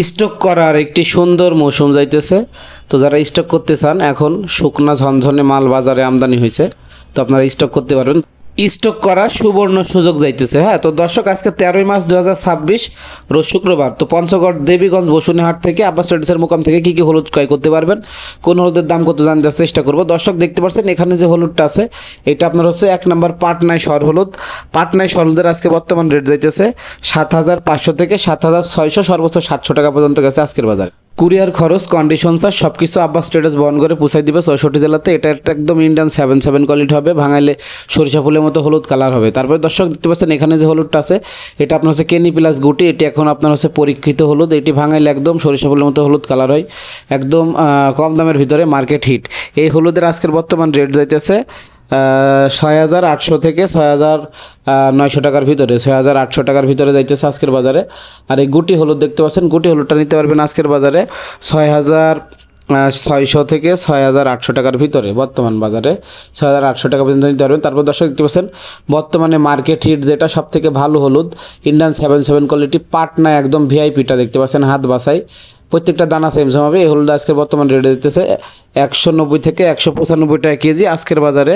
Stock করার একটি সুন্দর মৌসুম যাইতেছে। তো যারা স্টক করতে চান, এখন শুকনা ঝনঝনে মাল বাজারে আমদানি হয়েছে, তো আপনারা স্টক করতে পারবেন। স্টক করার সুবর্ণ সুযোগ যাইতেছে। হ্যাঁ, তো দর্শক, আজকে 13ই মার্চ 2026 রোজ শুক্রবার। তো পঞ্চগড় দেবীগঞ্জ বসুনিহাট থেকে আব্বাস ট্রেডার্সের মোকাম থেকে কী কী হলুদ ক্রয় করতে পারবেন, কোন হলুদের দাম কত জানতে চেষ্টা করবো। দর্শক, দেখতে পাচ্ছেন এখানে যে হলুদটা আছে, এটা আপনার হচ্ছে 1 নম্বর পাটনায় সর হলুদ। পাটনায় সর হলুদের আজকে বর্তমান রেট যাইতেছে 7,500 থেকে 7,600, সর্বোচ্চ 700 টাকা পর্যন্ত গেছে আজকের বাজার। কুরিয়ার খরচ, কন্ডিশন চার্জ সব কিছু আব্বাস ট্রেডার্স বহন করে পৌঁছাই দিবে 64 জেলাতে। এটা একটা একদম ইন্ডিয়ান 7 কোয়ালিটি হবে, ভাঙাইলে সরিষা ফুলের মতো হলুদ কালার হবে। তারপরে দর্শক, দেখতে পাচ্ছেন এখানে যে হলুদটা আছে, এটা আপনার হচ্ছে কেনি প্লাস গুটি। এটি এখন আপনার হচ্ছে পরীক্ষিত হলুদ। এটি ভাঙাইলে একদম সরিষা ফুলের মতো হলুদ কালার হয়, একদম কম দামের ভিতরে মার্কেট হিট। এই হলুদের আজকের বর্তমান রেট যাইতেছে 6,800 থেকে 6,900 টাকার ভিতরে, 6,800 টাকার ভিতরে যাইতেছে আজকের বাজারে। আর এই গুটি হলুদ দেখতে পাচ্ছেন, গুটি হলুদটা নিতে পারবেন আজকের বাজারে 6,600 থেকে 6,800 টাকার ভিতরে, বর্তমান বাজারে 6,800 টাকা পর্যন্ত নিতে পারবেন। তারপর দর্শক, দেখতে পাচ্ছেন বর্তমানে মার্কেট হিট যেটা সব থেকে ভালো হলুদ, ইন্ডিয়ান 7 কোয়ালিটি পাটনা, একদম ভিআইপিটা দেখতে পাচ্ছেন, হাত বাছাই, প্রত্যেকটা দানা সেম সেম হবে। এই হলুদ আজকের বর্তমান রেটে দিতেছে 190 থেকে 195 টাকা কেজি আজকের বাজারে।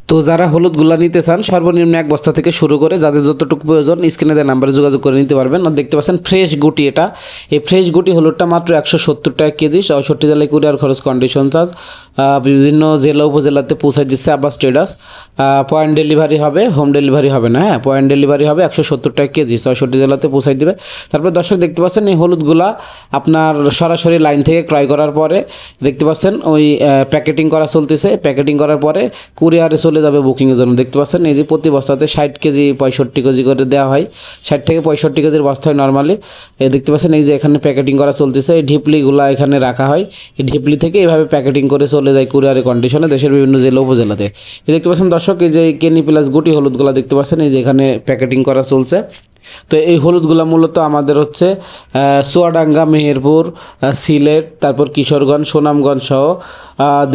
তো যারা হলুদগুলা নিতে চান, সর্বনিম্ন 1 বস্তা থেকে শুরু করে যাদের যতটুকু প্রয়োজন স্ক্রিনে দেওয়া নাম্বারে যোগাযোগ করে নিতে পারবেন। আর দেখতে পাচ্ছেন ফ্রেশ গুটি, এটা এই ফ্রেশ গুটি হলুদটা মাত্র 170 টাকা কেজি, 64 জেলায় কুরিয়ার খরচ, কন্ডিশন চার্জ, বিভিন্ন জেলা উপজেলাতে পৌঁছায় দিচ্ছে আব্বাস ট্রেডার্স। পয়েন্ট ডেলিভারি হবে, হোম ডেলিভারি হবে না। হ্যাঁ, পয়েন্ট ডেলিভারি হবে, 170 টাকা কেজি, 64 জেলাতে পৌঁছায় দিবে। তারপরে দর্শক, দেখতে পাচ্ছেন এই হলুদগুলা আপনার সরাসরি লাইন থেকে ক্রয় করার পরে দেখতে পাচ্ছেন ওই প্যাকেটিং করা চলতেছে। প্যাকেটিং করার পরে কুরিয়ারে চলে যাবে বুকিংয়ের জন্য। দেখতে পাচ্ছেন এই যে প্রতি বস্তাতে 60 কেজি 65 কেজি করে দেওয়া হয়, 60 থেকে 65 কেজির বস্তা হয় নর্মালি। দেখতে পাচ্ছেন এই যে এখানে প্যাকেটিং করা চলতেছে, এই ঢিপলিগুলো এখানে রাখা হয়, এই ঢিপলি থেকে এইভাবে প্যাকেটিং করে চলে যায় কুরিয়ারের কন্ডিশনে দেশের বিভিন্ন জেলা উপজেলাতে। দেখতে পাচ্ছেন দর্শক, এই যে কেনি প্লাস গুটি হলুদগুলো দেখতে পাচ্ছেন, এই যে এখানে প্যাকেটিং করা চলছে। তো এই হলুদগুলো মূলত আমাদের হচ্ছে চুয়াডাঙ্গা, মেহেরপুর, সিলেট, তারপর কিশোরগঞ্জ, সুনামগঞ্জ সহ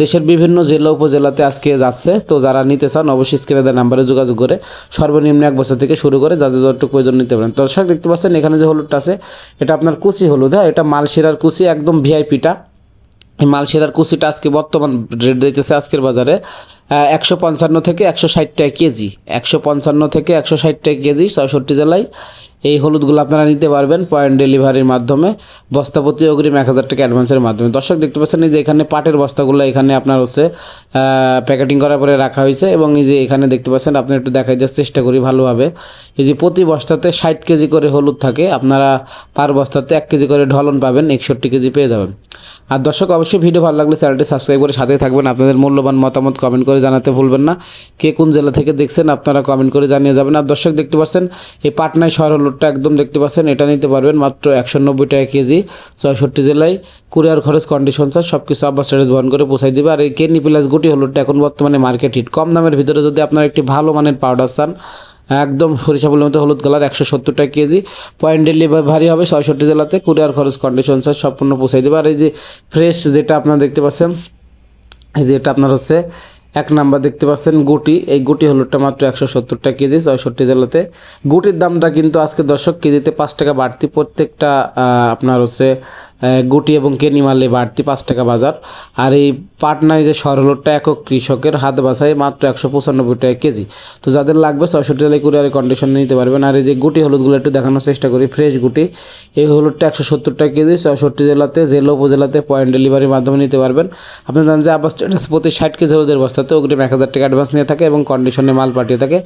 দেশের বিভিন্ন জেলা উপজেলাতে আজকে যাচ্ছে। তো যারা নিতে চান অবশ্যই স্ক্রিনে দেওয়া নাম্বারে যোগাযোগ করে সর্বনিম্ন 1 বছর থেকে শুরু করে যাদের যতটুকু প্রয়োজন নিতে পারেন। দর্শক, দেখতে পাচ্ছেন এখানে যে হলুদটা আছে, এটা আপনার কুচি হলুদ। হ্যাঁ, এটা মালশিরার কুচি, একদম ভিআইপিটা। এই মালশিরার কুচিটা আজকে বর্তমান রেট দিতেছে আজকের বাজারে 155 থেকে 160 টাকা কেজি, 155 থেকে 160 টাকা কেজি, 64 জেলায় এই হলুদগুলো আপনারা নিতে পারবেন পয়েন্ট ডেলিভারির মাধ্যমে, বস্তাপতি অগ্রিম 1,000 টাকা অ্যাডভান্সের মাধ্যমে। দর্শক, দেখতে পাচ্ছেন এই যে এখানে পাটের বস্তাগুলো এখানে আপনার হচ্ছে প্যাকেটিং করার পরে রাখা হয়েছে। এবং এই যে এখানে দেখতে পাচ্ছেন, আপনি একটু দেখাই দেওয়ার চেষ্টা করি ভালোভাবে, এই যে প্রতি বস্তাতে 60 কেজি করে হলুদ থাকে, আপনারা পার বস্তাতে 1 কেজি করে ঢলন পাবেন, 61 কেজি পেয়ে যাবেন। আর দর্শক, অবশ্যই ভিডিও ভালো লাগলে চ্যানেলটি সাবস্ক্রাইব করে সাথে থাকবেন। আপনাদের মূল্যবান মতামত কমেন্ট করে জানাতে ভুলবেন না। কে কোন জেলা থেকে দেখছেন আপনারা কমেন্ট করে জানিয়ে যাবেন। আর দর্শক, দেখতে পাচ্ছেন এই পাটনায় শহর হলুদটা একদম দেখতে পাচ্ছেন, এটা নিতে পারবেন মাত্র 190 টাকা কেজি, 64 জেলায় কুরিয়ার খরচ, কন্ডিশন চার্জ সব কিছু আব্বাস ট্রেডার্স বহন করে পৌঁছাই দেবে। আর এই কেনি প্লাস গুটি হলুদটা এখন বর্তমানে মার্কেট হিট, কম দামের ভিতরে যদি আপনারা একটি ভালো মানের পাউডার চান, একদম সরিষা ফুলের মতো হলুদ কালার, 170 টাকা কেজি, পয়েন্ট ডেলিভারি হবে 66 জেলাতে, কুরিয়ার খরচ, কন্ডিশন চার্জ সম্পূর্ণ পৌঁছাই দেবে। আর এই যে ফ্রেশ যেটা আপনারা দেখতে পাচ্ছেন, এই যে এটা আপনার হচ্ছে 1 নম্বর দেখতে পাচ্ছেন গুটি, এই গুটি হলুদটা মাত্র 170 টাকা কেজি, 64 জেলাতে। গুটির দামটা কিন্তু আজকে দর্শক কেজিতে 5 টাকা বাড়তি, প্রত্যেকটা আপনার হচ্ছে গুটি এবং কেনি মালে বাড়তি 5 টাকা বাজার। আর এই পাটনায় যে সর হলুদটা একক কৃষকের হাত বাছাই মাত্র 195 টাকা কেজি। তো যাদের লাগবে 64 জেলায় কুরিয়ারের কন্ডিশন নিতে পারবেন। আর এই যে গুটি হলুদগুলো একটু দেখানোর চেষ্টা করি, ফ্রেশ গুটি, এই হলুদটা 170 টাকা কেজি, 64 জেলাতে, জেলা উপজেলাতে পয়েন্ট ডেলিভারির মাধ্যমে নিতে পারবেন। আপনি জানেন যে আব্বাস ট্রেডার্স প্রতি 60 কেজি হলুদের বস্তাতে অগ্রিম 1,000 টাকা অ্যাডভান্স নিয়ে থাকে এবং কন্ডিশনে মাল পাঠিয়ে থাকে,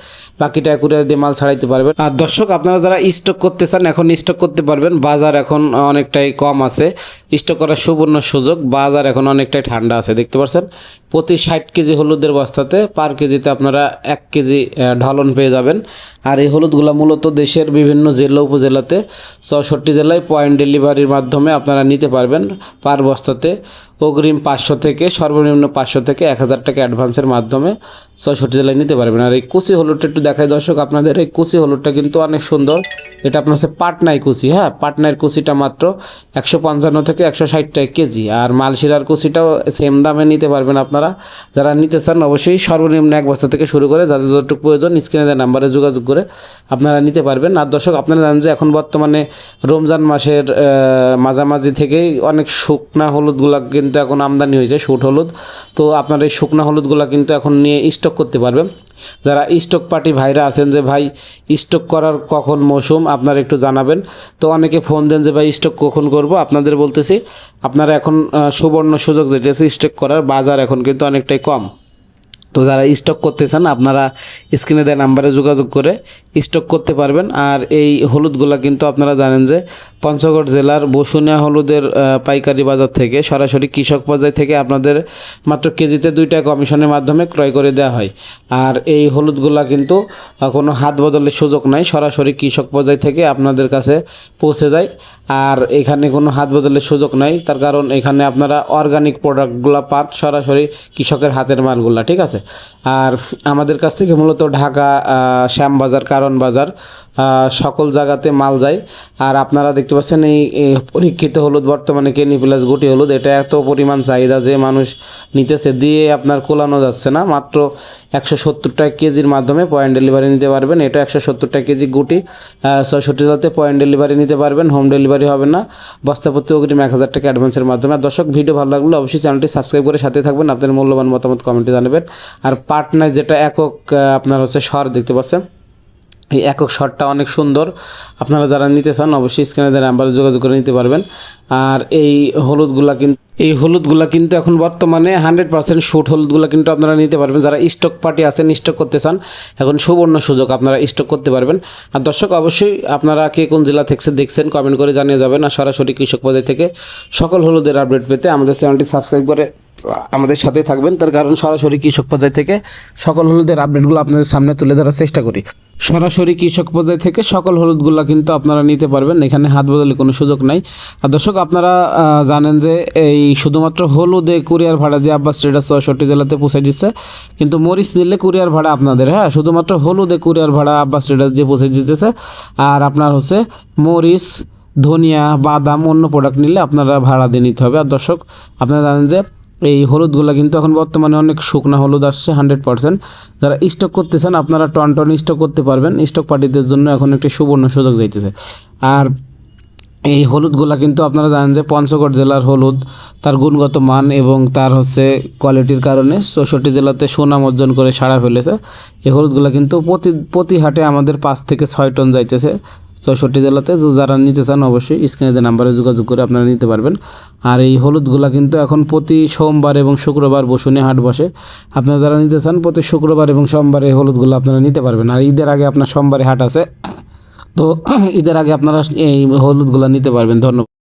বাকি টাকা কুরিয়ার দিয়ে মাল ছাড়াইতে পারবেন। আর দর্শক, আপনারা যারা স্টক করতে চান এখন স্টক করতে পারবেন, বাজার এখন অনেকটাই কম আছে, স্টক করার সুবর্ণ সুযোগ, বাজার এখন অনেকটাই ঠান্ডা আছে। দেখতে পাচ্ছেন প্রতি 60 কেজি হলুদের বস্তাতে পার কেজিতে আপনারা 1 কেজি ঢালন পেয়ে যাবেন। আর এই হলুদগুলো মূলত দেশের বিভিন্ন জেলা উপজেলাতে 64 জেলায় পয়েন্ট ডেলিভারির মাধ্যমে আপনারা নিতে পারবেন, পার বস্তাতে অগ্রিম 500 থেকে সর্বনিম্ন 500 থেকে 1,000 টাকা অ্যাডভান্সের মাধ্যমে 66 জেলায় নিতে পারবেন। আর এই কুচি হলুদটা একটু দেখাই দর্শক আপনাদের, এই কুচি হলুদটা কিন্তু অনেক সুন্দর, এটা আপনার হচ্ছে পাটনায় কুচি। হ্যাঁ, পাটনার কুচিটা মাত্র 155 থেকে 160 টাকা কেজি। আর মালশিরার কুচিটাও সেম দামে নিতে পারবেন আপনারা, আপনারা যারা নিতে চান অবশ্যই সর্বনিম্ন 1 বস্তা থেকে শুরু করে যাদের যতটুকু প্রয়োজন স্ক্রিনে দেওয়া নাম্বারে যোগাযোগ করে আপনারা নিতে পারবেন। আর দর্শক আপনারা জানেন যে এখন বর্তমানে রমজান মাসের মাঝামাঝি থেকেই অনেক শুকনা হলুদগুলা কিন্তু এখন আমদানি হয়েছে, শুট হলুদ। তো আপনারা এই শুকনা হলুদগুলা কিন্তু এখন নিয়ে স্টক করতে পারবেন। যারা স্টক পার্টি ভাইরা আছেন যে ভাই স্টক করার কখন মৌসুম আপনারা একটু জানাবেন, তো অনেকে ফোন দেন যে ভাই স্টক কখন করব। আপনাদের বলতেছি আপনারা এখন সুবর্ণ সুযোগ যেটা আছে স্টক করার, বাজার এখন কিন্তু অনেকটাই কম। তো যারা স্টক করতে চান আপনারা স্ক্রিনে দেওয়া নাম্বারে যোগাযোগ করে স্টক করতে পারবেন। আর এই হলুদগুলা কিন্তু আপনারা জানেন যে পঞ্চগড় জেলার বসুনিয়া হলুদের পাইকারি বাজার থেকে সরাসরি কৃষক পর্যায় থেকে আপনাদের মাত্র কেজিতে 2 টাকা কমিশনের মাধ্যমে ক্রয় করে দেওয়া হয়। আর এই হলুদগুলা কিন্তু কোনো হাত বদলের সুযোগ নাই, সরাসরি কৃষক পর্যায় থেকে আপনাদের কাছে পৌঁছে যায়। আর এখানে কোনো হাত বদলের সুযোগ নাই, তার কারণ এখানে আপনারা অর্গানিক প্রোডাক্টগুলো পান, সরাসরি কৃষকের হাতের মালগুলা, ঠিক আছে। আর আমাদের কাছ থেকে মূলত ঢাকা, শ্যামবাজার, কারণ বাজার সকল জায়গাতে মাল যায়। আর আপনারা দেখতে পাচ্ছেন এই পরীক্ষিত হলুদ বর্তমানে কেনি প্লাস গুটি হলুদ, এটা এত পরিমাণ চাহিদা যে মানুষ নিতেছে, দিয়ে আপনার কোলানো যাচ্ছে না। মাত্র 170 টাকা কেজির মাধ্যমে পয়েন্ট ডেলিভারি নিতে পারবেন। এটা 170 টাকা কেজি গুটি, 66 জেলাতে পয়েন্ট ডেলিভারি নিতে পারবেন, হোম ডেলিভারি হবে না। বস্তাপত্তি অগ্রিম 1000 টাকা অ্যাডভান্সের মাধ্যমে। আর দর্শক ভিডিও ভালো লাগলে অবশ্যই চ্যানেলটি সাবস্ক্রাইব করে সাথে থাকবেন, আপনাদের মূল্যবান মতামত কমেন্টে জানাবেন। আর পাটনায় যেটা একক আপনার হচ্ছে স্বর দেখতে পাচ্ছেন, এই একক শটটা অনেক সুন্দর। আপনারা যারা নিতে চান অবশ্যই স্ক্রিনে দেওয়া নাম্বারে যোগাযোগ করে নিতে পারবেন। আর এই হলুদগুলা কিন্তু এখন বর্তমানে 100% শুট হলুদগুলা কিন্তু আপনারা নিতে পারবেন। যারা স্টক পার্টি আছেন, স্টক করতে চান, এখন সুবর্ণ সুযোগ, আপনারা স্টক করতে পারবেন। আর দর্শক অবশ্যই আপনারা কে কোন জেলা থেকে দেখছেন কমেন্ট করে জানিয়ে যাবেন। আর সরাসরি কৃষক পর্যায় থেকে সকল হলুদের আপডেট পেতে আমাদের চ্যানেলটি সাবস্ক্রাইব করে আমাদের সাথে থাকবেন, তার কারণ সরাসরি কৃষক পর্যায় থেকে সকল হলুদের আপডেটগুলো আপনাদের সামনে তুলে ধরার চেষ্টা করি। সরাসরি কৃষক পর্যায় থেকে সকল হলুদগুলো কিন্তু আপনারা নিতে পারবেন, এখানে হাত বদলে কোনো সুযোগ নাই। আর দর্শক আপনারা জানেন যে এই শুধুমাত্র হলুদে কুরিয়ার ভাড়া দিয়ে আব্বাস ট্রেডার্স 64 জেলাতে পৌঁছে দিচ্ছে, কিন্তু মরিচ নিলে কুরিয়ার ভাড়া আপনাদের, হ্যাঁ শুধুমাত্র হলুদে কুরিয়ার ভাড়া আব্বাস ট্রেডার্স দিয়ে পৌঁছে দিতেছে। আর আপনার হচ্ছে মরিচ, ধনিয়া, বাদাম, অন্য প্রোডাক্ট নিলে আপনারা ভাড়া দিয়ে নিতে হবে। আর দর্শক আপনারা জানেন যে এই হলুদগুলো কিন্তু এখন বর্তমানে অনেক শুকনা হলুদ আসছে 100%। যারা স্টক করতে চান আপনারা টন স্টক করতে পারবেন। স্টক পার্টিদের জন্য এখন একটি সুবর্ণ সুযোগ যাইতেছে। আর এই হলুদগুলা কিন্তু আপনারা জানেন যে পঞ্চগড় জেলার হলুদ, তার গুণগত মান এবং তার হচ্ছে কোয়ালিটির কারণে 64 জেলাতে সুনাম অর্জন করে সাড়া ফেলেছে। এই হলুদগুলা কিন্তু প্রতি হাটে আমাদের 5 থেকে 6 টন যাইতেছে 64 জেলাতে। যারা নিতে চান অবশ্যই স্ক্রিনে দেওয়া নাম্বারে যোগাযোগ করে আপনারা নিতে পারবেন। আর এই হলুদগুলা কিন্তু এখন প্রতি সোমবার এবং শুক্রবার বসুনিয়া হাট বসে। আপনারা যারা নিতে চান প্রতি শুক্রবার এবং সোমবারে হলুদগুলো আপনারা নিতে পারবেন। আর ঈদের আগে আপনার সোমবারে হাট আছে, তো ঈদের আগে আপনারা এই হলুদগুলো নিতে পারবেন। ধন্যবাদ।